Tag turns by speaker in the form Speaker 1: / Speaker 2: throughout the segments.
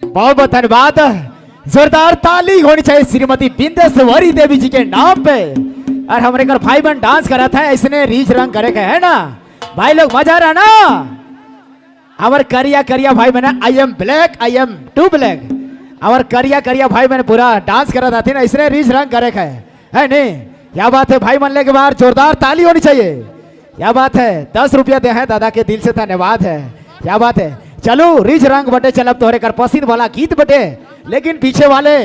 Speaker 1: बहुत बहुत धन्यवाद। जोरदार ताली होनी चाहिए श्रीमती बिंदेश्वरी देवी जी के नाम पे। और हमारे घर भाई बहन डांस करा था, इसने रीच रंग करे के है ना भाई लोग, मजा रहा ना। हमारे करिया करिया भाई मैंने I am black, I am too black. हमारे करिया करिया भाई मैंने पूरा डांस करा था ना, इसने रीच रंग करे के है नहीं। क्या बात है भाई, मनले के बाहर जोरदार ताली होनी चाहिए। क्या बात है, 10 रुपया दे हैं दादा के दिल से धन्यवाद है। क्या बात है, चलो रिज रंग बटे चल, अब तोहरे कर पसंद वाला गीत बटे। लेकिन पीछे वाले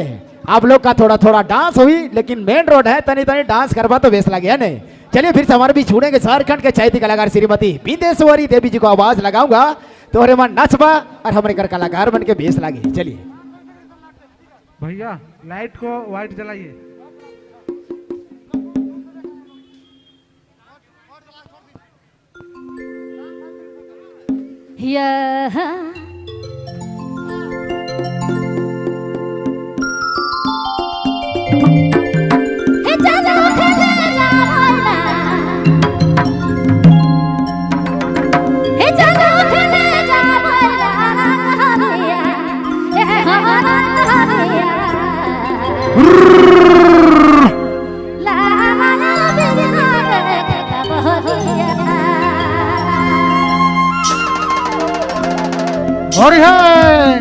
Speaker 1: आप लोग का थोड़ा थोड़ा डांस हुई, लेकिन मेन रोड है, तनी तनी डांस करवा तो बेस लगे है नहीं। चलिए फिर से हमारे बीच छूड़ेंगे झारखंड के चैती कलाकार श्रीमती बिंदेश्वरी देवी जी को आवाज लगाऊंगा, तोहरे मन नचबा और हमारे घर कलाकार बन के बेस लगे। चलिए
Speaker 2: भैया लाइट को व्हाइट जलाइए। और है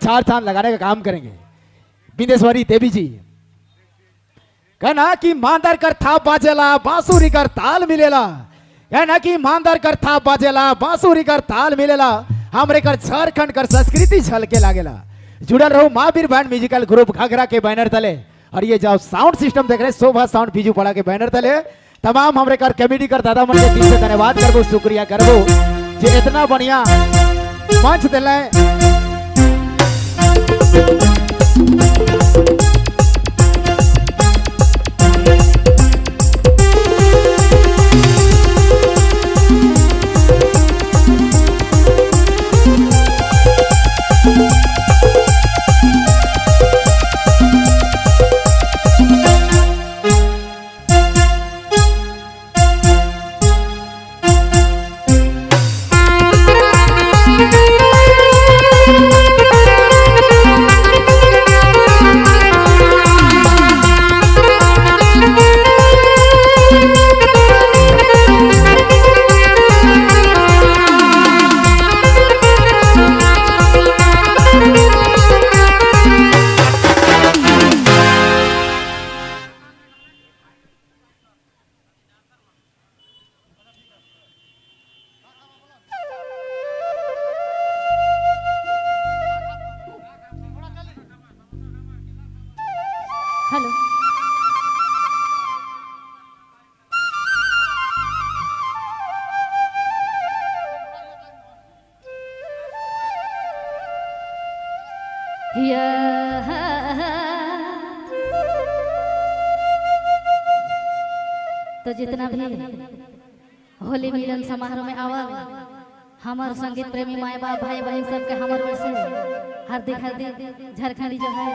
Speaker 1: चार चांद लगाने का काम करेंगे। बिंदेश्वरी देवी जी कहना कि मांदर कर था बाजेला बांसुरी कर ताल मिलेला, कहना कि मांदर कर था बाजेला बांसुरी कर ताल मिलेला, हमरे कर झारखंड कर संस्कृति झलके लागेला। जुड़ल रहो महावीर बैंड म्यूजिकल ग्रुप घाघरा के बैनर तले। और ये जाओ साउंड सिस्टम देख रहे शोभा साउंड बीजू पड़ा के बैनर तले। तमाम हमरे कर कमेटी कर दादा मन के दिल से धन्यवाद करबो, शुक्रिया करबो जे इतना बढ़िया मंच दिले।
Speaker 3: हेलो तो जितना भी होली मिलन समारोह में आवल हमार संगीत प्रेमी माए बाप भाई बहन सबके हमार ओर से हार्दिक हार्दिक झारखंडी जो है